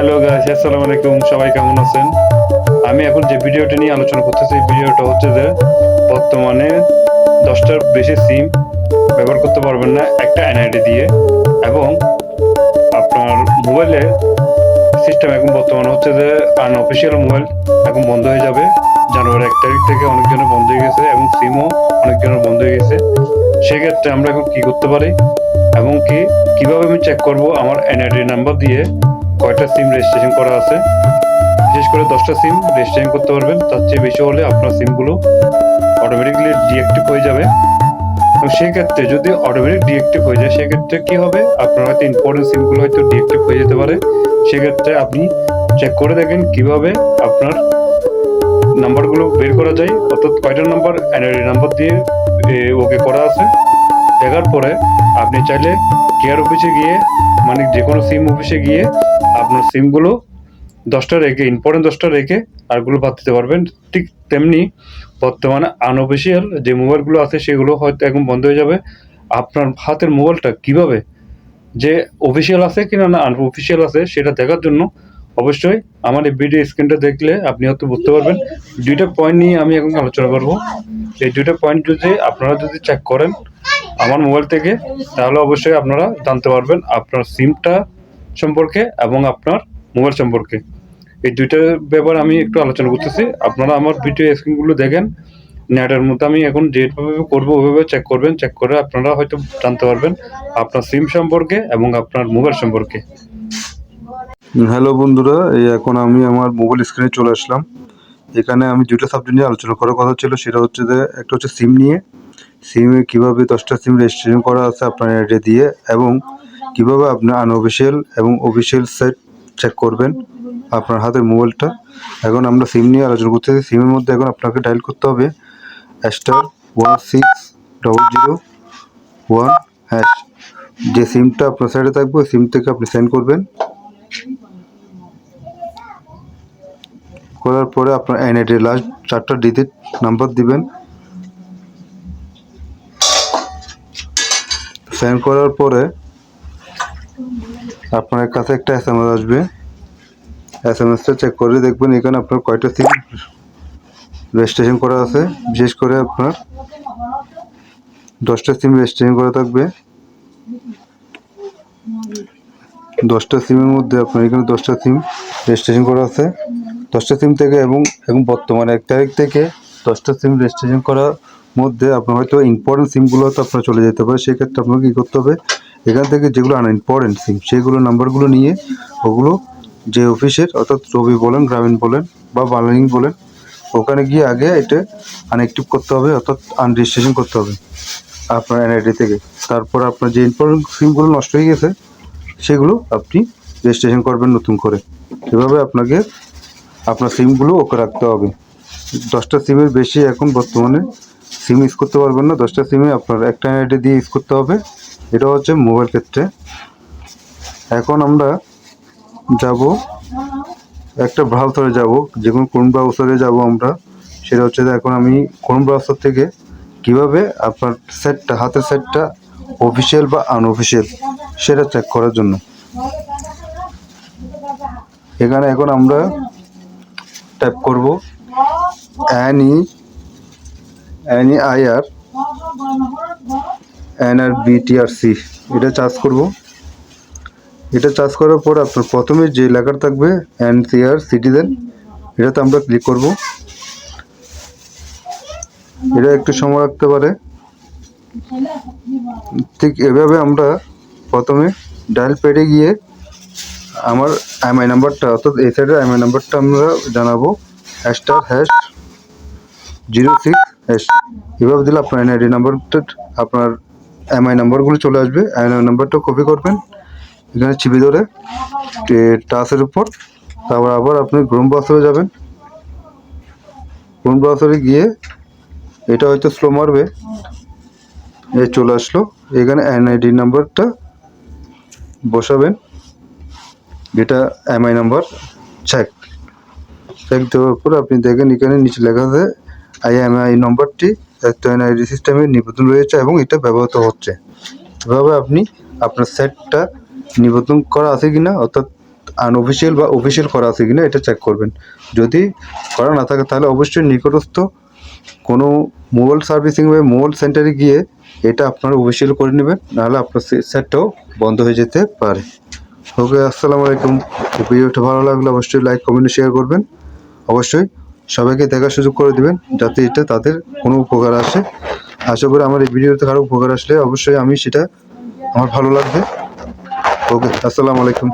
Hello guys, আসসালামু আলাইকুম। সবাই কেমন আছেন? আমি এখন যে ভিডিওটা নিয়ে আলোচনা করতেছি, এই ভিডিওটা হচ্ছে যে বর্তমানে 10টার বেশি সিম ব্যবহার করতে পারবেন না একটা এনআইডি দিয়ে। এবং আপনার মোবাইলে সিস্টেম এখন বর্তমানে হচ্ছে যে আনঅফিসিয়াল মোবাইল এখন বন্ধ হয়ে যাবে। জানুয়ারি 1 তারিখ থেকে অনেকজনের বন্ধ হয়ে গেছে এবং সিমও অনেকজনের বন্ধ হয়ে গেছে। সেক্ষেত্রে আমরা এখন কি করতে পারি এবং কিভাবে আমি চেক করব আমার এনআইডি নাম্বার দিয়ে কয়টা সিম রেজিস্ট্রেশন করা আছে। বিশেষ করে 10টা সিম রেজিস্ট্রেশন করতে পারবেন, তার চেয়ে বেশি হলে আপনার সিমগুলো অটোমেটিকলি ডিঅ্যাক্টিভ হয়ে যাবে। এবং সেক্ষেত্রে যদি অটোমেটিক ডিঅ্যাক্টিভ হয়ে যায়, সেক্ষেত্রে কি হবে, আপনার হয়তো ইম্পর্টেন্ট সিমগুলো হয়তো ডিঅ্যাক্টিভ হয়ে যেতে পারে। সেক্ষেত্রে আপনি চেক করে দেখেন কিভাবে আপনার নাম্বারগুলো বের করা যায়, অর্থাৎ কয়টা নাম্বার এনআইডি নাম্বার দিয়ে ওকে করা আছে। দেখার পরে আপনি চাইলে কেয়ার অফিসে গিয়ে, মানে যে কোনো সিম অফিসে গিয়ে আপনার সিমগুলো 10টা রেখে, ইম্পর্টেন্ট 10টা রেখে আরগুলো বাদ দিতে পারবেন। ঠিক তেমনি বর্তমানে আনঅফিসিয়াল যে মোবাইলগুলো আছে সেগুলো হয়তো এখন বন্ধ হয়ে যাবে। আপনার হাতের মোবাইলটা কিভাবে যে অফিসিয়াল আছে কিনা না আনঅফিসিয়াল আছে সেটা দেখার জন্য অবশ্যই আমার এই ভিডিও স্ক্রিনটা দেখলে আপনি হয়তো বুঝতে পারবেন। দুইটা পয়েন্ট নিয়ে আমি এখন আলোচনা করব। এই দুইটা পয়েন্ট যদি আপনারা চেক করেন আমার মোবাইল থেকে, তাহলে অবশ্যই আপনারা জানতে পারবেন আপনার সিমটা সম্পর্কে এবং আপনার মোবাইল সম্পর্কে। এই দুইটার ব্যাপারে আমি একটু আলোচনা করতেছি। আপনারা আমার ভিডিও স্ক্রিনগুলো দেখেন। নেটের মধ্যে আমি এখন যেভাবে করবো ওইভাবে চেক করবেন। চেক করে আপনারা হয়তো জানতে পারবেন আপনার সিম সম্পর্কে এবং আপনার মোবাইল সম্পর্কে। হ্যালো বন্ধুরা, এই এখন আমি আমার মোবাইল স্ক্রিনে চলে আসলাম। এখানে আমি দুটো সাবজেক্ট নিয়ে আলোচনা করার কথা ছিল। সেটা হচ্ছে যে একটা হচ্ছে সিম নিয়ে, সিমে কীভাবে 10টা সিম রেজিস্ট্রেশন করা আছে আপনার এটা দিয়ে, এবং কিভাবে আপনি আনঅফিসিয়াল এবং অফিসিয়াল সাইট চেক করবেন আপনার হাতের মোবাইলটা। এখন আমরা সিম নিয়ে আলোচনা করতেছি। সিমের মধ্যে এখন আপনাকে ডায়াল করতে হবে *16001#। যে সিমটা আপনার সাইডে থাকবে ওই সিম থেকে আপনি সেন্ড করবেন। করার পরে আপনার এনআইডির লাস্ট 4টা ডিজিট নাম্বার দিবেন। সেন্ড করার পরে আপনার কাছে একটা এসএমএস আসবে। এসএমএসটা চেক করে দেখবেন এখানে আপনার কয়টা সিম রেজিস্ট্রেশন করা আছে। বিশেষ করে আপনার 10টা সিম রেজিস্ট্রেশন করা থাকবে। 10টা সিমের মধ্যে আপনার এখানে 10টা সিম রেজিস্ট্রেশন করা আছে। 10টা সিম থেকে এবং বর্তমানে 1 তারিখ থেকে 10টা সিম রেজিস্ট্রেশন করার মধ্যে আপনার হয়তো ইম্পর্টেন্ট সিমগুলো তো আপনার চলে যেতে পারে। সেক্ষেত্রে আপনাকে কী করতে হবে, এখান থেকে যেগুলো আনইম্পর্টেন্ট সিম সেগুলো নাম্বারগুলো নিয়ে ওগুলো যে অফিসের, অর্থাৎ রবি বলেন, গ্রামীণ বলেন বা বাংলালিং বলেন, ওখানে গিয়ে আগে এটা আনঅ্যাক্টিভ করতে হবে, অর্থাৎ আনরেজিস্ট্রেশন করতে হবে আপনার এনআইডি থেকে। তারপর আপনার যে ইম্পর্টেন্ট সিমগুলো নষ্ট হয়ে গেছে সেগুলো আপনি রেজিস্ট্রেশন করবেন নতুন করে। এভাবে আপনাকে আপনার সিমগুলো ওকে রাখতে হবে। 10টা সিমের বেশি এখন বর্তমানে সিম ইউজ করতে পারবেন না। 10টা সিমে আপনার একটা এনআইডি দিয়ে ইউজ করতে হবে। এটা হচ্ছে মোবাইল ক্ষেত্রে। এখন আমরা যাব একটা ব্রাউজারে, যাব যে কোন ব্রাউজারে যাব আমরা, সেটা হচ্ছে যে এখন আমি কোন ব্রাউজার থেকে কিভাবে আপনার সেটটা, হাতের সেটটা অফিসিয়াল বা আনঅফিসিয়াল সেটা চেক করার জন্য। এখানে এখন আমরা টাইপ করব NEIR এটা চার্জ করব। এটা চার্জ করার পর আপনার প্রথমে যে লেখাটা থাকবে NCR সিটিজেন, এটাতে আমরা ক্লিক করব। এটা একটু সময় লাগতে পারে। ঠিক এভাবে আমরা প্রথমে ডায়াল প্যাডে গিয়ে আমার IMEI নাম্বারটা, অর্থাৎ এই সাইডের IMEI নাম্বারটা আমরা জানাবো *#06#। এভাবে দিলে আপনার এনআইডি নাম্বারটা, আপনার IMEI নাম্বারগুলো চলে আসবে। IMEI নাম্বারটা কপি করবেন এখানে চিপে ধরে টাচের উপর। তারপর আবার আপনি ক্রোম ব্রাউজারে যাবেন। ক্রোম ব্রাউজারে গিয়ে এটা হয়তো স্লো মারবে, এই চলে আসলো। এখানে এনআইডি নাম্বারটা বসাবেন। এটা IMEI নাম্বার চেক দেওয়ার পর আপনি দেখেন এখানে নিচে লেখা আছে IMEI নম্বরটি এনআইডি সিস্টেমে নিবন্ধন রয়েছে এবং এটা ব্যবহৃত হচ্ছে। এভাবে আপনি আপনার সেটটা নিবন্ধন করা আছে কিনা, অর্থাৎ আনঅফিসিয়াল বা অফিসিয়াল করা আছে কিনা এটা চেক করবেন। যদি করা না থাকে তাহলে অবশ্যই নিকটস্থ কোনো মোবাইল সার্ভিসিং বা মোবাইল সেন্টারে গিয়ে এটা আপনারা অফিসিয়াল করে নেবেন, নাহলে আপনার সেটটাও বন্ধ হয়ে যেতে পারে। ওকে, আসসালামু আলাইকুম। ভিডিওটা ভালো লাগলে অবশ্যই লাইক কমেন্ট শেয়ার করবেন। অবশ্যই সবাইকে দেখার সুযোগ করে দিবেন যাতে এটা তাদের কোনো উপকার আসে। আশা করি আমার এই ভিডিওতে কারো উপকার আসলে অবশ্যই আমি সেটা আমার ভালো লাগবে। ওকে, আসসালামু আলাইকুম।